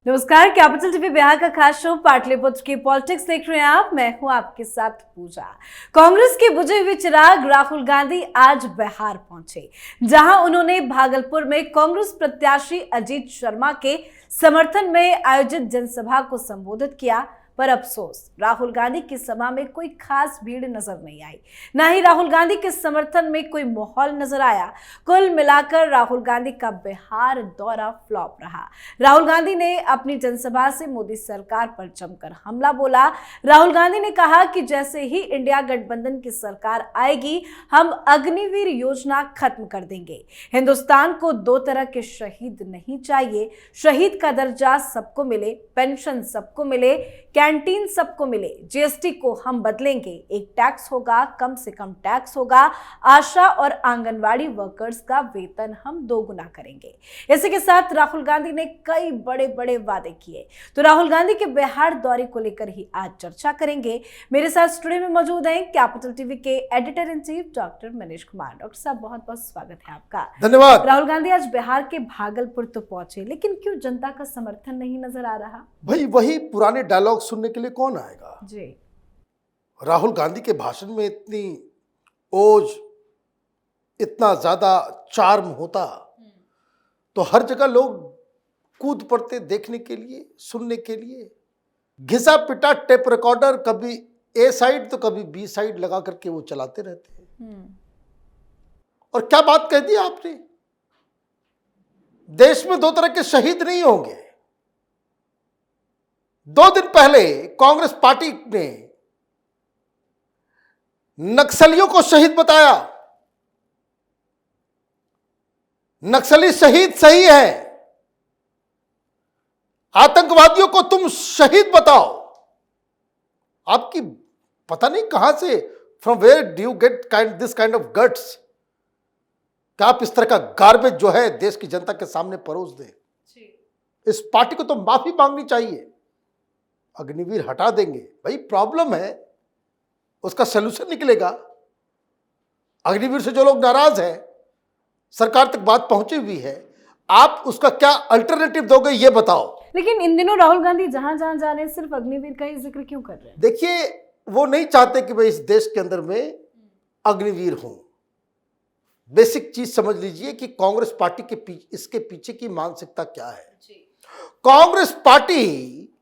नमस्कार, capital TV Bihar का खास शो पाटलिपुत्र की पॉलिटिक्स देख रहे हैं आप। मैं हूं आपके साथ पूजा। कांग्रेस के बुझे हुए चिराग राहुल गांधी आज बिहार पहुंचे, जहां उन्होंने भागलपुर में कांग्रेस प्रत्याशी अजीत शर्मा के समर्थन में आयोजित जनसभा को संबोधित किया। पर अफसोस, राहुल गांधी की सभा में कोई खास भीड़ नजर नहीं आई, न ही राहुल गांधी के समर्थन में कोई माहौल नजर आया। कुल मिलाकर राहुल गांधी का बिहार दौरा फ्लॉप रहा। राहुल गांधी ने अपनी जनसभा से मोदी सरकार पर जमकर हमला बोला। राहुल गांधी ने कहा कि जैसे ही इंडिया गठबंधन की सरकार आएगी, हम अग्निवीर योजना खत्म कर देंगे। हिंदुस्तान को दो तरह के शहीद नहीं चाहिए। शहीद का दर्जा सबको मिले, पेंशन सबको मिले, कैंटीन सबको मिले। जीएसटी को हम बदलेंगे, एक टैक्स होगा, कम से कम टैक्स होगा। आशा और आंगनवाड़ी वर्कर्स का वेतन हम दोगुना करेंगे। इसी के साथ राहुल गांधी ने कई बड़े बड़े वादे किए। तो राहुल गांधी के बिहार दौरे को लेकर ही आज चर्चा करेंगे। मेरे साथ स्टूडियो में मौजूद हैं कैपिटल टीवी के editor in chief doctor Manish Kumar. Doctor साहब, बहुत बहुत स्वागत है आपका। धन्यवाद। राहुल गांधी आज बिहार के भागलपुर तो पहुंचे, लेकिन क्यों जनता का समर्थन नहीं नजर आ रहा? भाई, वही पुराने डायलॉग सुनने के लिए कौन आएगा जी। राहुल गांधी के भाषण में इतनी ओज, इतना ज्यादा चार्म होता तो हर जगह लोग कूद पड़ते देखने के लिए, सुनने के लिए। घिसा पिटा टेप रिकॉर्डर, कभी ए साइड तो कभी बी साइड लगा करके वो चलाते रहते हैं। और क्या बात कह दी आपने? देश में दो तरह के शहीद नहीं होंगे। 2 दिन पहले कांग्रेस पार्टी ने नक्सलियों को शहीद बताया। नक्सली शहीद सही है, आतंकवादियों को तुम शहीद बताओ। आपकी पता नहीं कहां से, from where do you get this kind of guts, कि आप इस तरह का गार्बेज जो है देश की जनता के सामने परोस दे। इस पार्टी को तो माफी मांगनी चाहिए। अग्निवीर हटा देंगे, भाई प्रॉब्लम है, उसका सलूशन निकलेगा। अग्निवीर से जो लोग नाराज हैं, सरकार तक बात पहुंची हुई है, आप उसका क्या अल्टरनेटिव दोगे ये बताओ। लेकिन इन दिनों राहुल गांधी जहां जहां जा रहे हैं सिर्फ अग्निवीर का ही जिक्र क्यों कर रहे हैं? देखिए, वो नहीं चाहते कि भाई इस देश के अंदर में अग्निवीर हों। बेसिक चीज समझ लीजिए कि कांग्रेस पार्टी के पीछे, इसके पीछे की मानसिकता क्या है। कांग्रेस पार्टी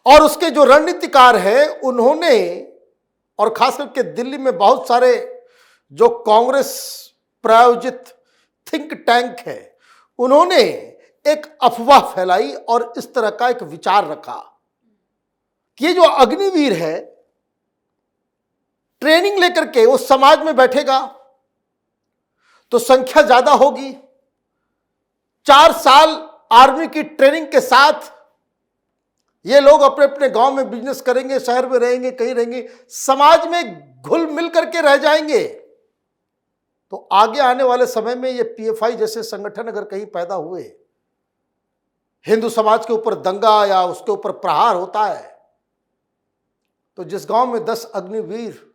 और उसके जो रणनीतिकार हैं, उन्होंने, और खास करके दिल्ली में बहुत सारे जो कांग्रेस प्रायोजित थिंक टैंक है, उन्होंने एक अफवाह फैलाई और इस तरह का एक विचार रखा कि ये जो अग्निवीर है, ट्रेनिंग लेकर के वो समाज में बैठेगा तो संख्या ज्यादा होगी। 4 साल आर्मी की ट्रेनिंग के साथ ये लोग अपने अपने गांव में बिजनेस करेंगे, शहर में रहेंगे, कहीं रहेंगे, समाज में घुल मिल करके रह जाएंगे। तो आगे आने वाले समय में ये पीएफआई जैसे संगठन अगर कहीं पैदा हुए, हिंदू समाज के ऊपर दंगा या उसके ऊपर प्रहार होता है, तो जिस गांव में 10 अग्निवीर,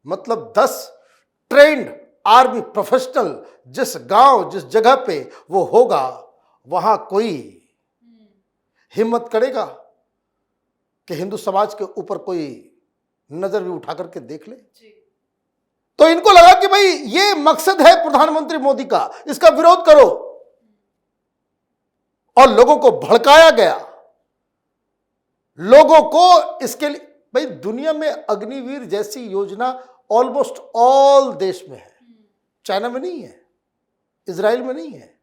मतलब 10 ट्रेंड आर्मी प्रोफेशनल जिस गांव, जिस जगह पे वो होगा, वहां कोई हिम्मत करेगा कि हिंदू समाज के ऊपर कोई नजर भी उठा करके देख ले? तो इनको लगा कि भाई ये मकसद है प्रधानमंत्री मोदी का, इसका विरोध करो, और लोगों को भड़काया गया। लोगों को इसके लिए, भाई दुनिया में अग्निवीर जैसी योजना ऑलमोस्ट ऑल देश में है। चाइना में नहीं है, इजराइल में नहीं है,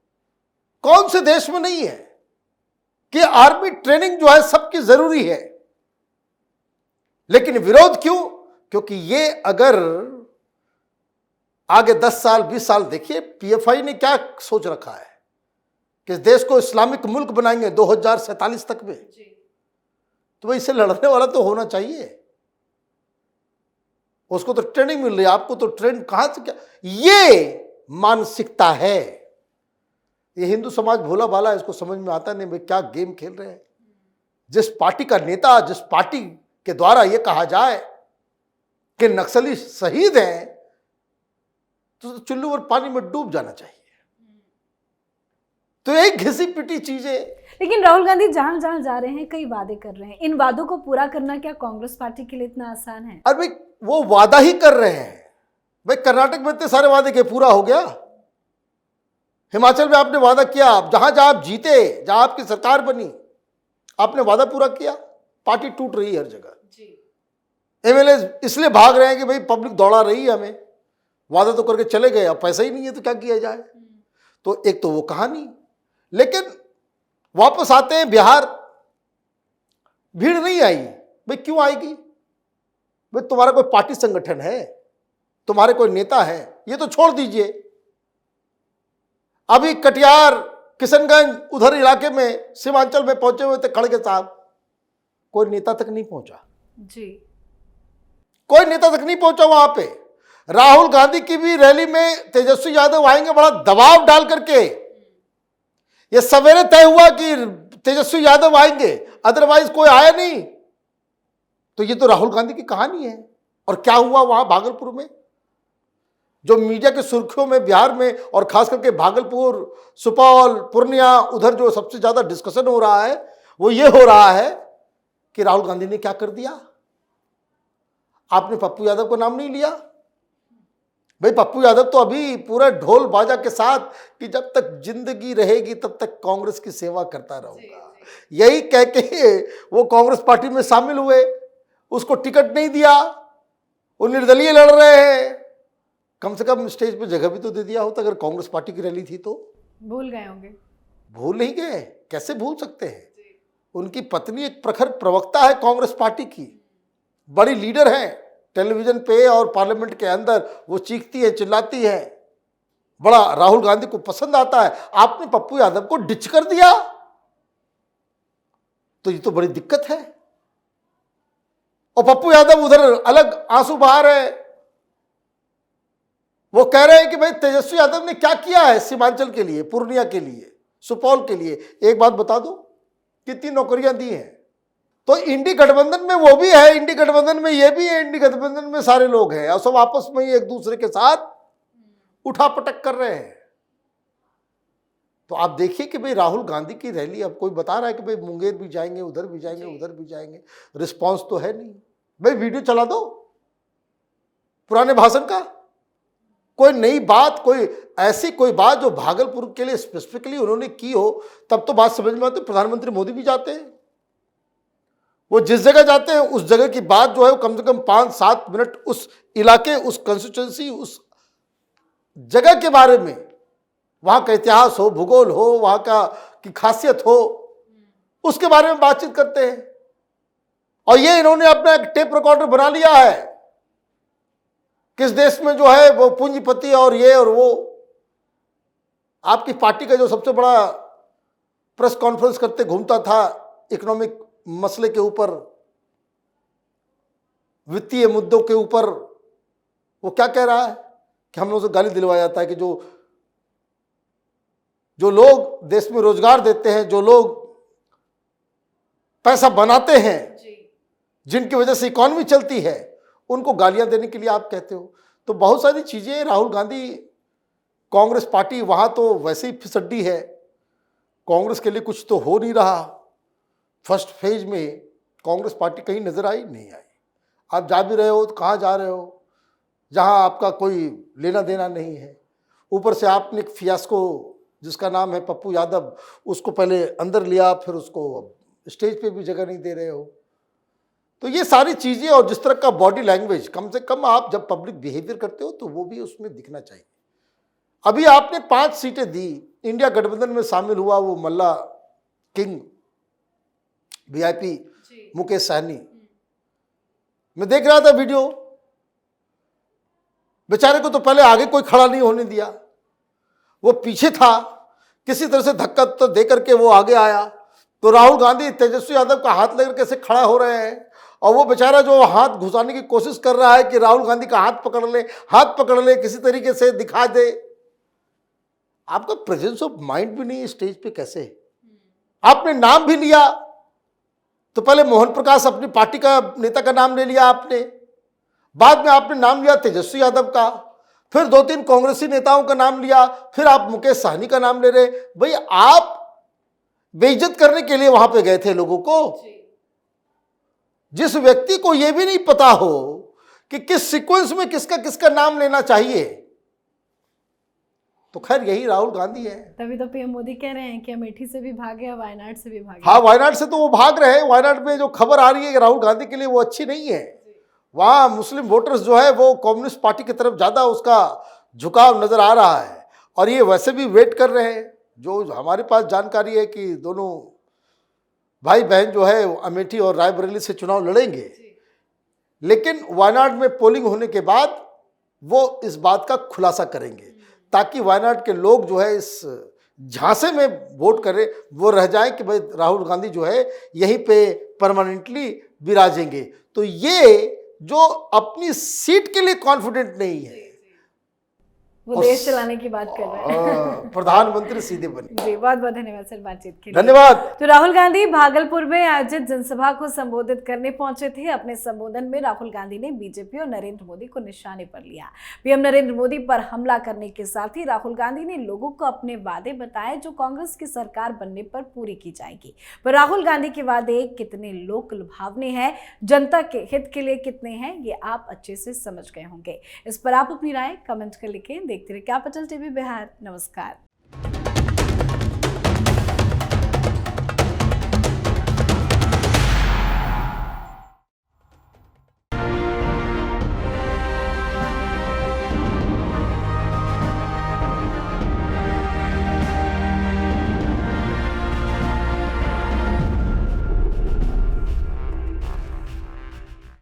कौन से देश में नहीं है कि आर्मी ट्रेनिंग जो है सबकी जरूरी है। लेकिन विरोध क्यों? क्योंकि ये अगर आगे 10 साल 20 साल, देखिए पीएफआई ने क्या सोच रखा है कि इस देश को इस्लामिक मुल्क बनाएंगे 2047 तक में। तो भाई इससे लड़ने वाला तो होना चाहिए। उसको तो ट्रेनिंग मिल रही है, आपको तो ट्रेन कहां से क्या? ये मानसिकता है। ये हिंदू समाज भोला भाला है, इसको समझ में आता नहीं भाई क्या गेम खेल रहे हैं। जिस पार्टी का नेता, जिस पार्टी के द्वारा यह कहा जाए कि नक्सली शहीद हैं, तो चुल्लू और पानी में डूब जाना चाहिए। तो यही घिसी पिटी चीजें लेकिन राहुल गांधी जहां जहां जा रहे हैं कई वादे कर रहे हैं, इन वादों को पूरा करना क्या कांग्रेस पार्टी के लिए इतना आसान है? अरे भाई वो वादा ही कर रहे हैं। भाई कर्नाटक में इतने सारे वादे के पूरा हो गया, हिमाचल में आपने वादा किया, जहां जहां आप जीते, जहां आपकी सरकार बनी, आपने वादा पूरा किया। पार्टी टूट रही है हर जगह। एमएलए इसलिए भाग रहे हैं कि भाई पब्लिक दौड़ा रही है हमें, वादा तो करके चले गए, अब पैसा ही नहीं है तो क्या किया जाए। तो एक तो वो कहानी, लेकिन वापस आते हैं बिहार, भीड़ नहीं आई। भाई क्यों आएगी? भाई तुम्हारा कोई पार्टी संगठन है, तुम्हारे कोई नेता है, ये तो छोड़ दीजिए। अभी कटिहार, किशनगंज, उधर इलाके में, सीमांचल में पहुंचे हुए थे खड़गे साहब, कोई नेता तक नहीं पहुंचा जी। कोई नेता तक नहीं पहुंचा वहां पे। राहुल गांधी की भी रैली में तेजस्वी यादव आएंगे, बड़ा दबाव डाल करके। यह सवेरे तय हुआ कि तेजस्वी यादव आएंगे, अदरवाइज कोई आया नहीं। तो ये तो राहुल गांधी की कहानी है। और क्या हुआ वहां भागलपुर में, जो मीडिया की सुर्खियों में बिहार में और खास करके भागलपुर, सुपौल, पूर्णिया, उधर जो सबसे ज्यादा डिस्कशन हो रहा है वो ये हो रहा है कि राहुल गांधी ने क्या कर दिया। आपने पप्पू यादव का नाम नहीं लिया। भाई पप्पू यादव तो अभी पूरा ढोल बाजा के साथ कि जब तक जिंदगी रहेगी तब तक कांग्रेस की सेवा करता रहूंगा, यही कह के वो कांग्रेस पार्टी में शामिल हुए। उसको टिकट नहीं दिया, वो निर्दलीय लड़ रहे हैं। कम से कम स्टेज पे जगह भी तो दे दिया होता अगर कांग्रेस पार्टी की रैली थी तो। भूल गए होंगे। भूल नहीं गए, कैसे भूल सकते हैं। उनकी पत्नी एक प्रखर प्रवक्ता है कांग्रेस पार्टी की, बड़ी लीडर है। टेलीविजन पे और पार्लियामेंट के अंदर वो चीखती है, चिल्लाती है, बड़ा राहुल गांधी को पसंद आता है। आपने पप्पू यादव को डिच कर दिया, तो ये तो बड़ी दिक्कत है। और पप्पू यादव उधर अलग आंसू बहा रहे हैं। वो कह रहे हैं कि भाई तेजस्वी यादव ने क्या किया है सीमांचल के लिए, पूर्णिया के लिए, सुपौल के लिए। एक बात बता दो, कितनी नौकरियां दी हैं। तो इंडी गठबंधन में वो भी है, इंडी गठबंधन में ये भी है, इंडी गठबंधन में सारे लोग हैं और सब आपस में ही एक दूसरे के साथ उठापटक कर रहे हैं। तो आप देखिए कि भाई राहुल गांधी की रैली, अब कोई बता रहा है कि भाई मुंगेर भी जाएंगे, उधर भी जाएंगे, उधर भी जाएंगे, रिस्पांस तो है नहीं। भाई वीडियो चला दो पुराने भाषण का, कोई नई बात, कोई ऐसी कोई बात जो भागलपुर के लिए स्पेसिफिकली उन्होंने की हो, तब तो बात समझ में आती। प्रधानमंत्री मोदी भी जाते हैं, वो जिस जगह जाते हैं उस जगह की बात जो है वो कम से कम 5-7 मिनट उस इलाके, उस कंस्टिट्यूंसी, उस जगह के बारे में, वहां का इतिहास हो, भूगोल हो, वहां का की खासियत हो, उसके बारे में बातचीत करते हैं। और ये इन्होंने अपना एक टेप रिकॉर्डर बना लिया है। किस देश में जो है वो पूंजीपति और ये और वो। आपकी पार्टी का जो सबसे बड़ा प्रेस कॉन्फ्रेंस करते घूमता था इकोनॉमिक मसले के ऊपर, वित्तीय मुद्दों के ऊपर, वो क्या कह रहा है कि हम लोगों से गाली दिलवाया जाता है कि जो लोग देश में रोजगार देते हैं, जो लोग पैसा बनाते हैं, जिनकी वजह से इकॉनमी चलती है, उनको गालियां देने के लिए आप कहते हो। तो बहुत सारी चीजें राहुल गांधी, कांग्रेस पार्टी वहां तो वैसे ही फिसड्डी है, कांग्रेस के लिए कुछ तो हो नहीं रहा। फर्स्ट फेज में कांग्रेस पार्टी कहीं नजर आई नहीं आई। आप जा भी रहे हो तो कहाँ जा रहे हो, जहां आपका कोई लेना देना नहीं है। ऊपर से आपने एक फियास्को जिसका नाम है पप्पू यादव, उसको पहले अंदर लिया, फिर उसको स्टेज पे भी जगह नहीं दे रहे हो। तो ये सारी चीजें और जिस तरह का बॉडी लैंग्वेज, कम से कम आप जब पब्लिक बिहेवियर करते हो तो वो भी उसमें दिखना चाहिए। अभी आपने 5 सीटें दी, इंडिया गठबंधन में शामिल हुआ वो मल्ला किंग, वीआईपी मुकेश सहनी, मैं देख रहा था वीडियो, बेचारे को तो पहले आगे कोई खड़ा नहीं होने दिया, वो पीछे था, किसी तरह से धक्का तो दे करके वो आगे आया। तो राहुल गांधी तेजस्वी यादव का हाथ लेकर कैसे खड़ा हो रहे हैं, और वो बेचारा जो हाथ घुसाने की कोशिश कर रहा है कि राहुल गांधी का हाथ पकड़ ले, किसी तरीके से दिखा दे। आपका प्रेजेंस ऑफ माइंड भी नहीं है स्टेज पे। कैसे आपने नाम भी लिया तो पहले मोहन प्रकाश अपनी पार्टी का नेता का नाम ले लिया आपने, बाद में आपने नाम लिया तेजस्वी यादव का, फिर 2-3 कांग्रेसी नेताओं का नाम लिया, फिर आप मुकेश सहनी का नाम ले रहे। भाई आप बेइज्जत करने के लिए वहां पे गए थे लोगों को। जिस व्यक्ति को यह भी नहीं पता हो कि किस सीक्वेंस में किसका किसका नाम लेना चाहिए, तो खैर यही राहुल गांधी है। तभी तो पीएम मोदी कह रहे हैं कि अमेठी से भी भागे, वायनाड से भी भागे। हाँ, वायनाड से तो वो भाग रहे हैं। वायनाड में जो खबर आ रही है कि राहुल गांधी के लिए वो अच्छी नहीं है। वहां मुस्लिम वोटर्स जो है वो कम्युनिस्ट पार्टी की तरफ ज्यादा उसका झुकाव नजर आ रहा है, और ये वैसे भी वेट कर रहे हैं। जो हमारे पास जानकारी है कि दोनों भाई बहन जो है अमेठी और रायबरेली से चुनाव लड़ेंगे, लेकिन वायनाड में पोलिंग होने के बाद वो इस बात का खुलासा करेंगे, ताकि वायनाड के लोग जो है इस झांसे में वोट करें, वो रह जाए कि भाई राहुल गांधी जो है यहीं पे परमानेंटली विराजेंगे। तो ये जो अपनी सीट के लिए कॉन्फिडेंट नहीं है, वो देश चलाने की बात कर रहे हैं। प्रधानमंत्री सीधे बने। जी, बहुत बहुत धन्यवाद सर बातचीत के लिए। धन्यवाद। तो राहुल गांधी भागलपुर में आयोजित जनसभा को संबोधित करने पहुंचे थे। अपने संबोधन में राहुल गांधी ने बीजेपी और नरेंद्र मोदी को निशाने पर लिया। पीएम नरेंद्र मोदी पर हमला करने के साथ ही राहुल गांधी ने लोगों को अपने वादे बताए जो कांग्रेस की सरकार बनने पर पूरी की जाएगी। पर राहुल गांधी के वादे कितने लोक लुभावने हैं, जनता के हित के लिए कितने हैं, ये आप अच्छे से समझ गए होंगे। इस पर आप अपनी राय कमेंट कर लिखें। देखते रहिए कैपिटल टीवी बिहार। नमस्कार।